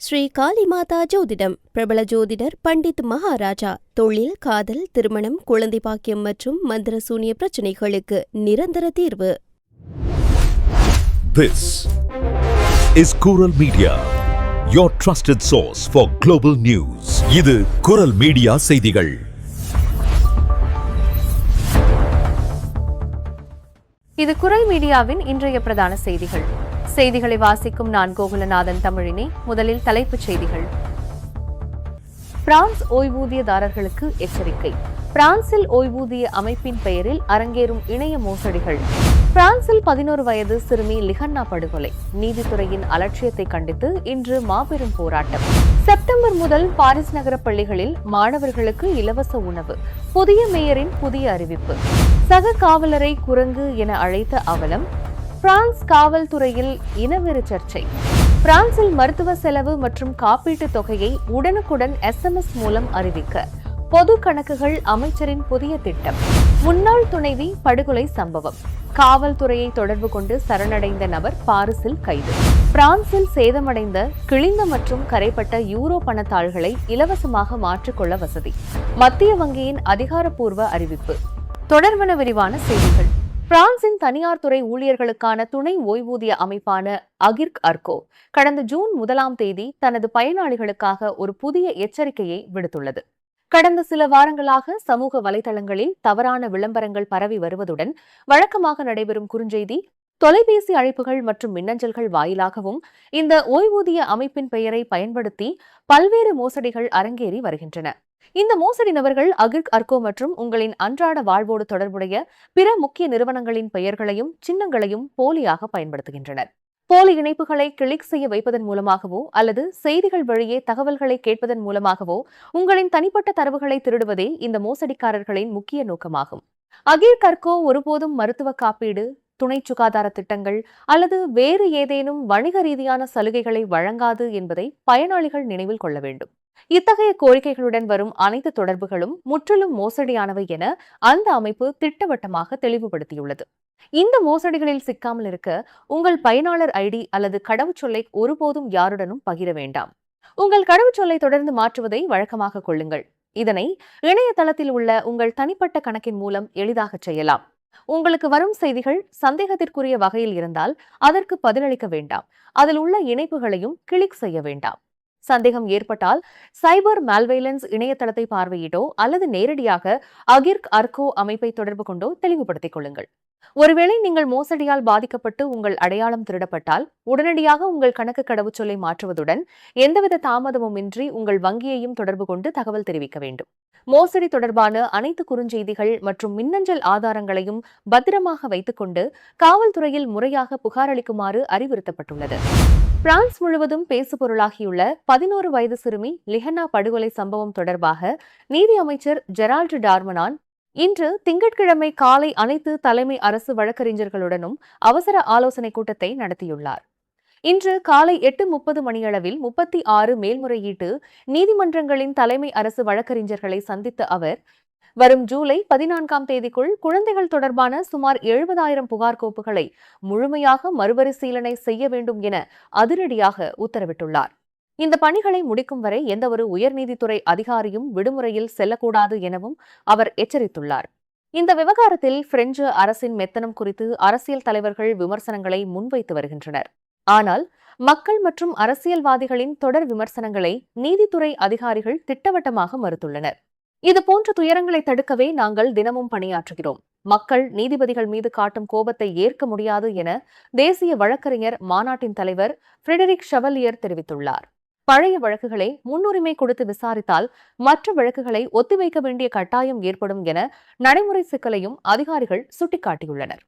ஸ்ரீ காளிமாதா ஜோதிடம் பிரபல ஜோதிடர் பண்டித் மகாராஜா. தொழில், காதல், திருமணம், குழந்தை பாக்கியம் மற்றும் மந்திர சூனிய பிரச்சனைகளுக்கு நிரந்தர தீர்வு. This is Kural Media, your trusted source for global news. இது குரல் மீடியா செய்திகள். இது குரல் மீடியாவின் இன்றைய பிரதான செய்திகள். செய்திகளை வாசிக்கும் நான் கோகுலநாதன் தமிழினி. முதலில் தலைப்புச் செய்திகள். பிரான்ஸ் ஓய்வூதியதாரர்களுக்கு எச்சரிக்கை. பிரான்சில் ஓய்வூதிய அமைப்பின் பெயரில் அரங்கேறும் இணைய மோசடிகள். பிரான்சில் 11 வயது சிறுமி லிஹன்னா படுகொலை. நீதித்துறையின் அலட்சியத்தை கண்டித்து இன்று மாபெரும் போராட்டம். செப்டம்பர் முதல் பாரிஸ் நகர பள்ளிகளில் மாணவர்களுக்கு இலவச உணவு. புதிய மேயரின் புதிய அறிவிப்பு. சக காவலரை குரங்கு என அழைத்த அவலம். பிரான்ஸ் காவல்துறையில் இனவெறி சர்ச்சை. பிரான்சில் மருத்துவ செலவு மற்றும் காப்பீட்டு தொகையை உடனுக்குடன் SMS மூலம் அறிவிக்க பொது கணக்குகள் அமைச்சரின் புதிய திட்டம். முன்னாள் துணைவி படுகொலை சம்பவம். காவல்துறையை தொடர்பு கொண்டு சரணடைந்த நபர் பாரிஸில் கைது. பிரான்சில் சேதமடைந்த, கிழிந்த மற்றும் கரைப்பட்ட யூரோ பணத்தாள்களை இலவசமாக மாற்றிக்கொள்ள வசதி. மத்திய வங்கியின் அதிகாரப்பூர்வ அறிவிப்பு. தொடர்பான விரிவான செய்திகள். பிரான்சின் தனியார் துறை ஊழியர்களுக்கான துணை ஓய்வூதிய அமைப்பான அகிர்க் அர்கோ கடந்த ஜூன் 1 தனது பயனாளிகளுக்காக ஒரு புதிய எச்சரிக்கையை விடுத்துள்ளது. கடந்த சில வாரங்களாக சமூக வலைதளங்களில் தவறான விளம்பரங்கள் பரவி வருவதுடன் வழக்கமாக நடைபெறும் குறுஞ்செய்தி, தொலைபேசி அழைப்புகள் மற்றும் மின்னஞ்சல்கள் வாயிலாகவும் இந்த ஓய்வூதிய அமைப்பின் பெயரை பயன்படுத்தி பல்வேறு மோசடிகள் அரங்கேறி வருகின்றன. இந்த மோசடி நபர்கள் அகிர்க் அர்கோ மற்றும் உங்களின் அன்றாட வாழ்வோடு தொடர்புடைய பிற முக்கிய நிறுவனங்களின் பெயர்களையும் சின்னங்களையும் போலியாக பயன்படுத்துகின்றனர். போலி இணைப்புகளை கிளிக் செய்ய வைப்பதன் மூலமாகவோ அல்லது செய்திகள் வழியே தகவல்களை கேட்பதன் மூலமாகவோ உங்களின் தனிப்பட்ட தரவுகளை திருடுவதே இந்த மோசடிக்காரர்களின் முக்கிய நோக்கமாகும். அகிர்க் அர்கோ ஒருபோதும் மருத்துவ காப்பீடு, துணை சுகாதார திட்டங்கள் அல்லது வேறு ஏதேனும் வணிக ரீதியான சலுகைகளை வழங்காது என்பதை பயனாளிகள் நினைவில் கொள்ள வேண்டும். இத்தகைய கோரிக்கைகளுடன் வரும் அனைத்து தொடர்புகளும் முற்றிலும் மோசடியானவை என அந்த அமைப்பு திட்டவட்டமாக தெளிவுபடுத்தியுள்ளது. இந்த மோசடிகளில் சிக்காமல் இருக்க உங்கள் பயனாளர் ஐடி அல்லது கடவுச்சொல்லை ஒருபோதும் யாருடனும் பகிர வேண்டாம். உங்கள் கடவுச்சொல்லை தொடர்ந்து மாற்றுவதை வழக்கமாக கொள்ளுங்கள். இதனை இணையதளத்தில் உள்ள உங்கள் தனிப்பட்ட கணக்கின் மூலம் எளிதாக செய்யலாம். உங்களுக்கு வரும் செய்திகள் சந்தேகத்திற்குரிய வகையில் இருந்தால் அதற்கு பதிலளிக்க வேண்டாம். அதில் உள்ள இணைப்புகளையும் கிளிக் செய்ய வேண்டாம். சந்தேகம் ஏற்பட்டால் சைபர் மால்வைலன்ஸ் இணையதளத்தை பார்வையிட்டோ அல்லது நேரடியாக அகிர்க் அர்கோ அமைப்பை தொடர்பு கொண்டோ தெளிவுபடுத்திக் கொள்ளுங்கள். ஒருவேளை நீங்கள் மோசடியால் பாதிக்கப்பட்டு உங்கள் அடையாளம் திருடப்பட்டால் உடனடியாக உங்கள் கணக்கு கடவுச்சொல்லை மாற்றுவதுடன் எந்தவித தாமதமுமின்றி உங்கள் வங்கியையும் தொடர்பு கொண்டு தகவல் தெரிவிக்க வேண்டும். மோசடி தொடர்பான அனைத்து குறுஞ்செய்திகள் மற்றும் மின்னஞ்சல் ஆதாரங்களையும் பத்திரமாக வைத்துக் கொண்டு காவல்துறையில் முறையாக புகார் அளிக்குமாறு அறிவுறுத்தப்பட்டுள்ளது. பிரான்ஸ் முழுவதும் பேசுபொருளாகியுள்ள 11 வயது சிறுமி லிஹன்னா படுகொலை சம்பவம் தொடர்பாக நீதி அமைச்சர் ஜெரால்டு டார்மனான் இன்று திங்கட்கிழமை காலை அனைத்து தலைமை அரசு வழக்கறிஞர்களுடனும் அவசர ஆலோசனைக் கூட்டத்தை நடத்தியுள்ளார். இன்று காலை 8:30 மணியளவில் 36 மேல்முறையீட்டு நீதிமன்றங்களின் தலைமை அரசு வழக்கறிஞர்களை சந்தித்த அவர், வரும் ஜூலை 14 குழந்தைகள் தொடர்பான சுமார் 70,000 புகார் கோப்புகளை முழுமையாக மறுபரிசீலனை செய்ய வேண்டும் என அதிரடியாக உத்தரவிட்டுள்ளார். இந்த பணிகளை முடிக்கும் வரை எந்தவொரு உயர்நீதித்துறை அதிகாரியும் விடுமுறையில் செல்லக்கூடாது எனவும் அவர் எச்சரித்துள்ளார். இந்த விவகாரத்தில் பிரெஞ்சு அரசின் மெத்தனம் குறித்து அரசியல் தலைவர்கள் விமர்சனங்களை முன்வைத்து வருகின்றனர். ஆனால் மக்கள் மற்றும் அரசியல்வாதிகளின் தொடர் விமர்சனங்களை நீதித்துறை அதிகாரிகள் திட்டவட்டமாக மறுத்துள்ளனர். இதுபோன்ற துயரங்களை தடுக்கவே நாங்கள் தினமும் பணியாற்றுகிறோம். மக்கள் நீதிபதிகள் மீது காட்டும் கோபத்தை ஏற்க முடியாது என தேசிய வழக்கறிஞர் மாநாட்டின் தலைவர் ஃபிரெடரிக் ஷெவலியர் தெரிவித்துள்ளார். பழைய வழக்குகளை முன்னுரிமை கொடுத்து விசாரித்தால் மற்ற வழக்குகளை ஒத்திவைக்க வேண்டிய கட்டாயம் ஏற்படும் என நடைமுறை சிக்கலையும் அதிகாரிகள் சுட்டிக்காட்டியுள்ளனர்.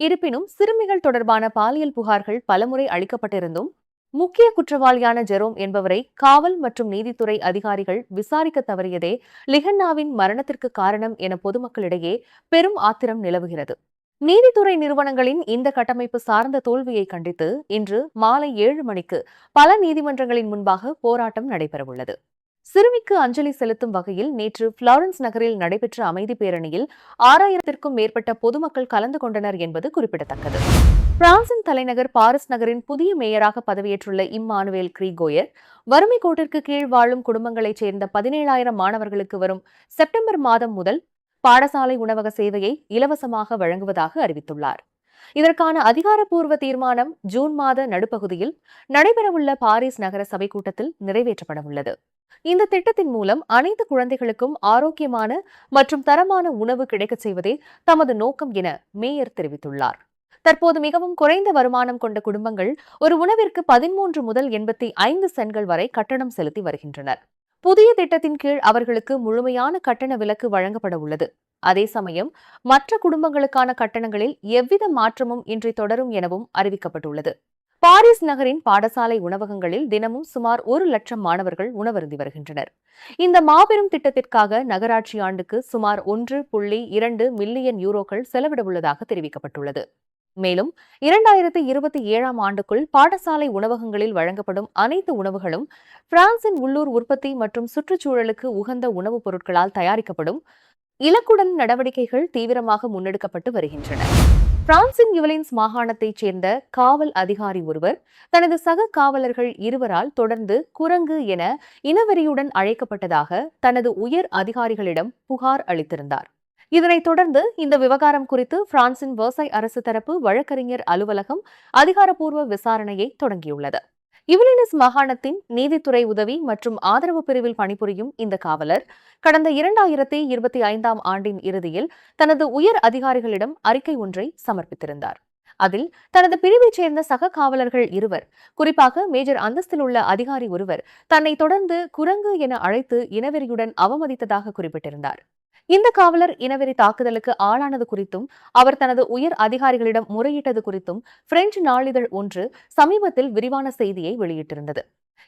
இருப்பினும் சிறுமிகள் தொடர்பான பாலியல் புகார்கள் பலமுறை அளிக்கப்பட்டிருந்தும் முக்கிய குற்றவாளியான ஜெரோம் என்பவரை காவல் மற்றும் நீதித்துறை அதிகாரிகள் விசாரிக்க தவறியதே லிஹன்னாவின் மரணத்திற்கு காரணம் என பொதுமக்களிடையே பெரும் ஆத்திரம் நிலவுகிறது. நீதித்துறை நிறுவனங்களின் இந்த கட்டமைப்பு சார்ந்த தோல்வியை கண்டித்து இன்று மாலை 7 மணிக்கு பல நீதிமன்றங்களின் முன்பாக போராட்டம் நடைபெறவுள்ளது. சிறுமிக்கு அஞ்சலி செலுத்தும் வகையில் நேற்று புளோரன்ஸ் நகரில் நடைபெற்ற அமைதி பேரணியில் 6000த்திற்கும் மேற்பட்ட பொதுமக்கள் கலந்து கொண்டனர் என்பது குறிப்பிடத்தக்கது. பிரான்சின் தலைநகர் பாரிஸ் நகரின் புதிய மேயராக பதவியேற்றுள்ள இம்மானுவேல் கிரிகோயர் வறுமை கோட்டிற்கு கீழ் வாழும் குடும்பங்களைச் சேர்ந்த 17,000 மாணவர்களுக்கு வரும் செப்டம்பர் மாதம் முதல் பாடசாலை உணவக சேவையை இலவசமாக வழங்குவதாக அறிவித்துள்ளார். இதற்கான அதிகாரப்பூர்வ தீர்மானம் ஜூன் மாத நடுப்பகுதியில் நடைபெறவுள்ள பாரிஸ் நகர சபை கூட்டத்தில் நிறைவேற்றப்பட உள்ளது. இந்த திட்டத்தின் மூலம் அனைத்து குழந்தைகளுக்கும் ஆரோக்கியமான மற்றும் தரமான உணவு கிடைக்கச் செய்வதே தமது நோக்கம் என மேயர் தெரிவித்துள்ளார். தற்போது மிகவும் குறைந்த வருமானம் கொண்ட குடும்பங்கள் ஒரு உணவிற்கு 13 முதல் 85 சென்ட்கள் வரை கட்டணம் செலுத்தி வருகின்றனர். புதிய திட்டத்தின் கீழ் அவர்களுக்கு முழுமையான கட்டண விலக்கு வழங்கப்பட உள்ளது. அதே சமயம் மற்ற குடும்பங்களுக்கான கட்டணங்களில் எவ்வித மாற்றமும் இன்றி தொடரும் எனவும் அறிவிக்கப்பட்டுள்ளது. பாரிஸ் நகரின் பாடசாலை உணவகங்களில் தினமும் சுமார் 1,00,000 மாணவர்கள் உணவருந்தி வருகின்றனர். இந்த மாபெரும் திட்டத்திற்காக நகராட்சி ஆண்டுக்கு சுமார் 1.2 மில்லியன் யூரோக்கள் செலவிடவுள்ளதாக தெரிவிக்கப்பட்டுள்ளது. மேலும் 2027ஆம் ஆண்டுக்குள் பாடசாலை உணவகங்களில் வழங்கப்படும் அனைத்து உணவுகளும் பிரான்சின் உள்ளூர் உற்பத்தி மற்றும் சுற்றுச்சூழலுக்கு உகந்த உணவுப் பொருட்களால் தயாரிக்கப்படும் இலக்குடன் நடவடிக்கைகள் தீவிரமாக முன்னெடுக்கப்பட்டு வருகின்றன. பிரான்சின் யுவலின்ஸ் மாகாணத்தைச் சேர்ந்த காவல் அதிகாரி ஒருவர் தனது சக காவலர்கள் இருவரால் தொடர்ந்து குரங்கு என இனவெறியுடன் அழைக்கப்பட்டதாக தனது உயர் அதிகாரிகளிடம் புகார் அளித்திருந்தார். இதனைத் தொடர்ந்து இந்த விவகாரம் குறித்து பிரான்சின் வெர்சாய் அரசு தரப்பு வழக்கறிஞர் அலுவலகம் அதிகாரப்பூர்வ விசாரணையை தொடங்கியுள்ளது. யுவலின்ஸ் மாகாணத்தின் நீதித்துறை உதவி மற்றும் ஆதரவு பிரிவில் பணிபுரியும் இந்த காவலர் கடந்த 2025ஆம் ஆண்டின் இறுதியில் தனது உயர் அதிகாரிகளிடம் அறிக்கை ஒன்றை சமர்ப்பித்திருந்தார். அதில் தனது பிரிவைச் சேர்ந்த சக காவலர்கள் இருவர், குறிப்பாக மேஜர் அந்தஸ்தில் உள்ள அதிகாரி ஒருவர் தன்னை தொடர்ந்து குரங்கு என அழைத்து இனவெறியுடன் அவமதித்ததாக குறிப்பிட்டிருந்தார். இந்த காவலர் இனவெறி தாக்குதலுக்கு ஆளானது குறித்தும் அவர் தனது உயர் அதிகாரிகளிடம் முறையிட்டது குறித்தும் பிரெஞ்சு நாளிதழ் ஒன்று சமீபத்தில் விரிவான செய்தியை வெளியிட்டிருந்தது.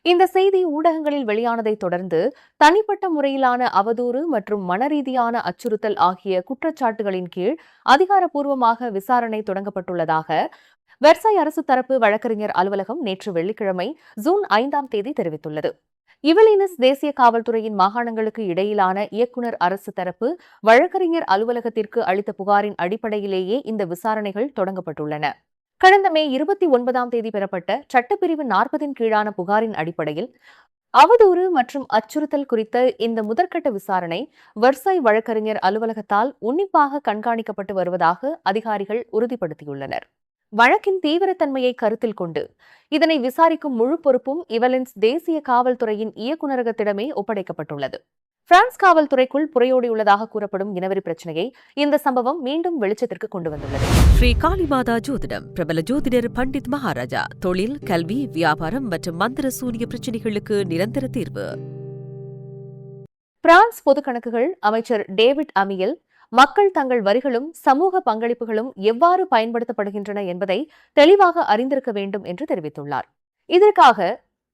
இந்த செய்தி ஊடகங்களில் வெளியானதை தொடர்ந்து தனிப்பட்ட முறையிலான அவதூறு மற்றும் மனரீதியான அச்சுறுத்தல் ஆகிய குற்றச்சாட்டுகளின் கீழ் அதிகாரப்பூர்வமாக விசாரணை தொடங்கப்பட்டுள்ளதாக வெர்சாய் அரசு தரப்பு வழக்கறிஞர் அலுவலகம் நேற்று வெள்ளிக்கிழமை ஜூன் 5ஆம் தேதி தெரிவித்துள்ளது. யுவலின்ஸ் தேசிய காவல்துறையின் மாகாணங்களுக்கு இடையிலான இயக்குநர் அரசு தரப்பு வழக்கறிஞர் அலுவலகத்திற்கு அளித்த புகாரின் அடிப்படையிலேயே இந்த விசாரணைகள் தொடங்கப்பட்டுள்ளன. கடந்த மே 29ஆம் தேதி பெறப்பட்ட சட்டப்பிரிவு 40இன் கீழான புகாரின் அடிப்படையில் அவதூறு மற்றும் அச்சுறுத்தல் குறித்த இந்த முதற்கட்ட விசாரணை வெர்சாய் வழக்கறிஞர் அலுவலகத்தால் உன்னிப்பாக கண்காணிக்கப்பட்டு வருவதாக அதிகாரிகள் உறுதிப்படுத்தியுள்ளனர். வழக்கின் தீவிரத்தன்மையை கருத்தில் கொண்டு இதனை விசாரிக்கும் முழு பொறுப்பும் யுவலின்ஸ் தேசிய காவல்துறையின் இயக்குநரகத்திடமே ஒப்படைக்கப்பட்டுள்ளது. பிரான்ஸ் காவல்துறைக்குள் புரையோடியுள்ளதாக கூறப்படும் இனவெறி பிரச்சினையை இந்த சம்பவம் மீண்டும் வெளிச்சத்திற்கு கொண்டு வந்துள்ளது. ஸ்ரீ காளிமாதா ஜோதிடம் பிரபல ஜோதிடர் பண்டித் மகாராஜா. தொழில், கல்வி, வியாபாரம் மற்றும் மந்திர சூனிய பிரச்சினைகளுக்கு நிரந்தர தீர்வு. பிரான்ஸ் பொது கணக்குகள் அமைச்சர் டேவிட் அமியல் மக்கள் தங்கள் வரிகளும் சமூக பங்களிப்புகளும் எவ்வாறு பயன்படுத்தப்படுகின்றன என்பதை தெளிவாக அறிந்திருக்க வேண்டும் என்று தெரிவித்துள்ளார். இதற்காக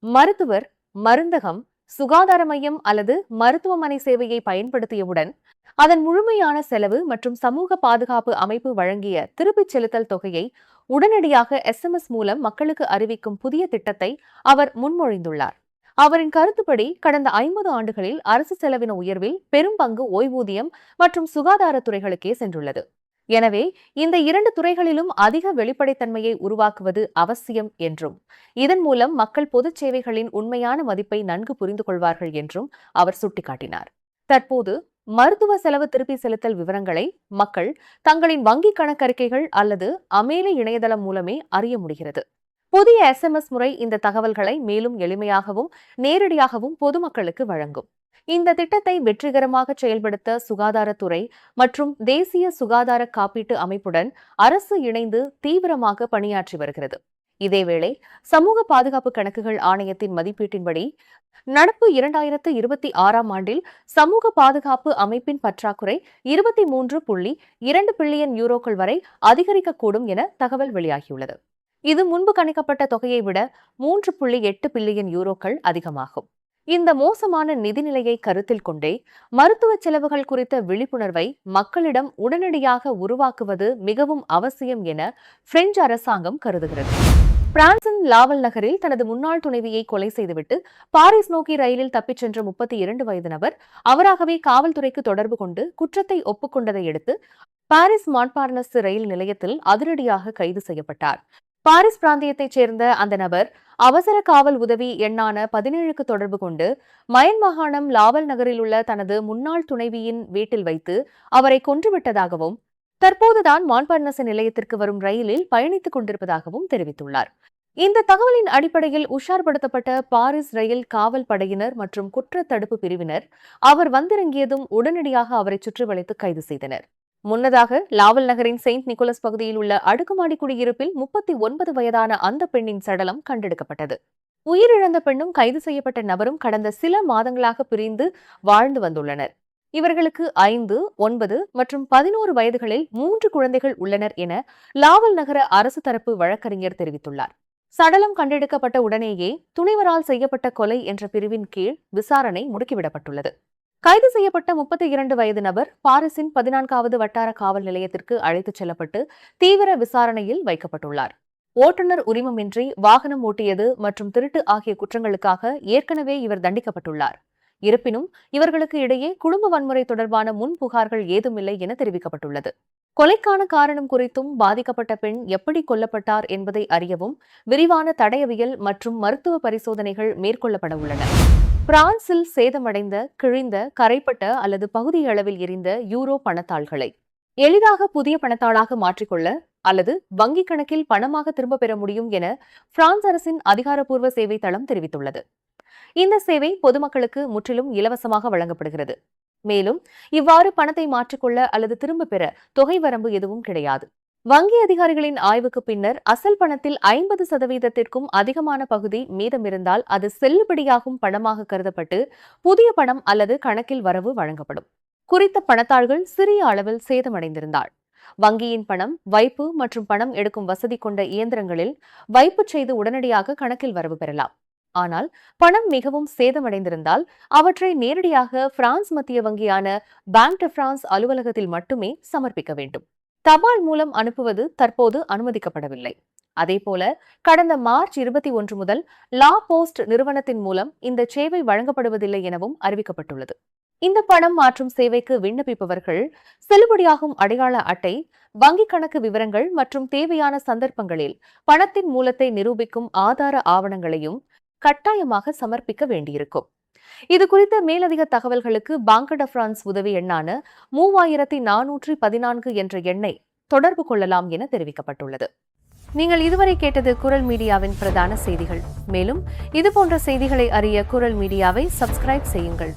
மருத்துவர், மருந்தகம், சுகாதார மையம் அல்லது மருத்துவமனை சேவையை பயன்படுத்தியவுடன் அதன் முழுமையான செலவு மற்றும் சமூக பாதுகாப்பு அமைப்பு வழங்கிய திருப்பிச் செலுத்தல் தொகையை உடனடியாக SMS மூலம் மக்களுக்கு அறிவிக்கும் புதிய திட்டத்தை அவர் முன்மொழிந்துள்ளார். அவரின் கருத்துப்படி கடந்த 50 ஆண்டுகளில் அரசு செலவின உயர்வில் பெரும் பங்கு ஓய்வூதியம் மற்றும் சுகாதாரத்துறைகளுக்கே சென்றுள்ளது. எனவே இந்த 2 துறைகளிலும் அதிக வெளிப்படைத்தன்மையை உருவாக்குவது அவசியம் என்றும் இதன் மூலம் மக்கள் பொதுச் சேவைகளின் உண்மையான மதிப்பை நன்கு புரிந்து கொள்வார்கள் என்றும் அவர் சுட்டிக்காட்டினார். தற்போது மருத்துவ செலவு திருப்பி செலுத்தல் விவரங்களை மக்கள் தங்களின் வங்கிக் கணக்கறிக்கைகள் அல்லது அமேலி இணையதளம் மூலமே அறிய முடிகிறது. புதிய SMS முறை இந்த தகவல்களை மேலும் எளிமையாகவும் நேரடியாகவும் பொதுமக்களுக்கு வழங்கும். இந்த திட்டத்தை வெற்றிகரமாக செயல்படுத்த சுகாதாரத்துறை மற்றும் தேசிய சுகாதார காப்பீட்டு அமைப்புடன் அரசு இணைந்து தீவிரமாக பணியாற்றி வருகிறது. இதேவேளை சமூக பாதுகாப்பு கணக்குகள் ஆணையத்தின் மதிப்பீட்டின்படி நடப்பு 2026ஆம் ஆண்டில் சமூக பாதுகாப்பு அமைப்பின் பற்றாக்குறை 23.2 பில்லியன் யூரோக்கள் வரை அதிகரிக்கக்கூடும் என தகவல் வெளியாகியுள்ளது. இது முன்பு கணிக்கப்பட்ட தொகையை விட 3.8 பில்லியன் யூரோக்கள் அதிகமாகும். இந்த மோசமான நிதிநிலையை கருத்தில் கொண்டே மருத்துவ செலவுகள் குறித்த விழிப்புணர்வை மக்களிடம் உடனடியாக உருவாக்குவது மிகவும் அவசியம் என பிரெஞ்சு அரசாங்கம் கருதுகிறது. பிரான்சின் லாவல் நகரில் தனது முன்னாள் துணைவியை கொலை செய்துவிட்டு பாரிஸ் நோக்கி ரயிலில் தப்பிச் சென்ற 32 வயது நபர் அவராகவே காவல்துறைக்கு தொடர்பு கொண்டு குற்றத்தை ஒப்புக்கொண்டதை அடுத்து பாரிஸ் மாண்ட்பார்னஸ் ரயில் நிலையத்தில் அதிரடியாக கைது செய்யப்பட்டார். பாரிஸ் பிராந்தியத்தைச் சேர்ந்த அந்த நபர் அவசர காவல் உதவி எண்ணான 17க்கு தொடர்பு கொண்டு மயன் மாகாணம் லாவல் நகரில் உள்ள தனது முன்னாள் துணைவியின் வீட்டில் வைத்து அவரை கொன்றுவிட்டதாகவும் தற்போதுதான் மாண்ட்பார்னஸ் நிலையத்திற்கு வரும் ரயிலில் பயணித்துக் கொண்டிருப்பதாகவும் தெரிவித்துள்ளார். இந்த தகவலின் அடிப்படையில் உஷார்படுத்தப்பட்ட பாரிஸ் ரயில் காவல் படையினர் மற்றும் குற்ற தடுப்பு பிரிவினர் அவர் வந்திறங்கியதும் உடனடியாக அவரை சுற்றி வளைத்து கைது செய்தனர். முன்னதாக லாவல் நகரின் செயின்ட் நிக்கோலஸ் பகுதியில் உள்ள அடுக்குமாடி குடியிருப்பில் 39 வயதான அந்த பெண்ணின் சடலம் கண்டெடுக்கப்பட்டது. உயிரிழந்த பெண்ணும் கைது செய்யப்பட்ட நபரும் கடந்த சில மாதங்களாக பிரிந்து வாழ்ந்து வந்துள்ளனர். இவர்களுக்கு 5, 9 மற்றும் 11 வயதுகளில் 3 குழந்தைகள் உள்ளனர் என லாவல் நகர அரசு தரப்பு வழக்கறிஞர் தெரிவித்துள்ளார். சடலம் கண்டெடுக்கப்பட்ட உடனேயே துணிவரால் செய்யப்பட்ட கொலை என்ற பிரிவின் கீழ் விசாரணை முடுக்கிவிடப்பட்டுள்ளது. கைது செய்யப்பட்ட 32 வயது நபர் பாரிஸின் 14வது வட்டார காவல் நிலையத்திற்கு அழைத்துச் செல்லப்பட்டு தீவிர விசாரணையில் வைக்கப்பட்டுள்ளார். ஓட்டுநர் உரிமமின்றி வாகனம் ஓட்டியது மற்றும் திருட்டு ஆகிய குற்றங்களுக்காக ஏற்கனவே இவர் தண்டிக்கப்பட்டுள்ளார். இருப்பினும் இவர்களுக்கு இடையே குடும்ப வன்முறை தொடர்பான முன் புகார்கள் ஏதுமில்லை என தெரிவிக்கப்பட்டுள்ளது. கொலைக்கான காரணம் குறித்தும் பாதிக்கப்பட்ட பெண் எப்படி கொல்லப்பட்டார் என்பதை அறியவும் விரிவான தடயவியல் மற்றும் மருத்துவ பரிசோதனைகள் மேற்கொள்ளப்பட உள்ளன. பிரான்சில் சேதமடைந்த, கிழிந்த, கரைப்பட்ட அல்லது பகுதியளவில் எரிந்த யூரோ பணத்தாள்களை எளிதாக புதிய பணத்தாளாக மாற்றிக்கொள்ள அல்லது வங்கிக் கணக்கில் பணமாக திரும்ப பெற முடியும் என பிரான்ஸ் அரசின் அதிகாரப்பூர்வ சேவை தளம் தெரிவித்துள்ளது. இந்த சேவை பொதுமக்களுக்கு முற்றிலும் இலவசமாக வழங்கப்படுகிறது. மேலும் இவ்வாறு பணத்தை மாற்றிக்கொள்ள அல்லது திரும்ப பெற தொகை வரம்பு எதுவும் கிடையாது. வங்கி அதிகாரிகளின் ஆய்வுக்கு பின்னர் அசல் பணத்தில் 50%த்திற்கும் அதிகமான பகுதி மீதமிருந்தால் அது செல்லுபடியாகும் பணமாக கருதப்பட்டு புதிய பணம் அல்லது கணக்கில் வரவு வழங்கப்படும். குறித்த பணத்தாள்கள் சிறிய அளவில் சேதமடைந்திருந்தால் வங்கியின் பணம், வைப்பு மற்றும் பணம் எடுக்கும் வசதி கொண்ட இயந்திரங்களில் வைப்பு செய்து உடனடியாக கணக்கில் வரவு பெறலாம். ஆனால் பணம் மிகவும் சேதமடைந்திருந்தால் அவற்றை நேரடியாக பிரான்ஸ் மத்திய வங்கியான பேங்க் டி பிரான்ஸ் அலுவலகத்தில் மட்டுமே சமர்ப்பிக்க வேண்டும். தபால் மூலம் அனுப்புவது தற்போது அனுமதிக்கப்படவில்லை. அதேபோல கடந்த மார்ச் 21 முதல் லா போஸ்ட் நிறுவனத்தின் மூலம் இந்த சேவை வழங்கப்படுவதில்லை எனவும் அறிவிக்கப்பட்டுள்ளது. இந்த பணம் மாற்றும் சேவைக்கு விண்ணப்பிப்பவர்கள் செல்லுபடியாகும் அடையாள அட்டை, வங்கிக் கணக்கு விவரங்கள் மற்றும் தேவையான சந்தர்ப்பங்களில் பணத்தின் மூலத்தை நிரூபிக்கும் ஆதார ஆவணங்களையும் கட்டாயமாக சமர்ப்பிக்க வேண்டியிருக்கும். இது குறித்த மேலதிக தகவல்களுக்கு பாங்க் டி பிரான்ஸ் உதவி எண்ணான 3414 என்ற எண்ணை தொடர்பு கொள்ளலாம் என தெரிவிக்கப்பட்டுள்ளது. நீங்கள் இதுவரை கேட்டது குரல் மீடியாவின் பிரதான செய்திகள். மேலும் இதுபோன்ற செய்திகளை அறிய குரல் மீடியாவை சப்ஸ்கிரைப் செய்யுங்கள்.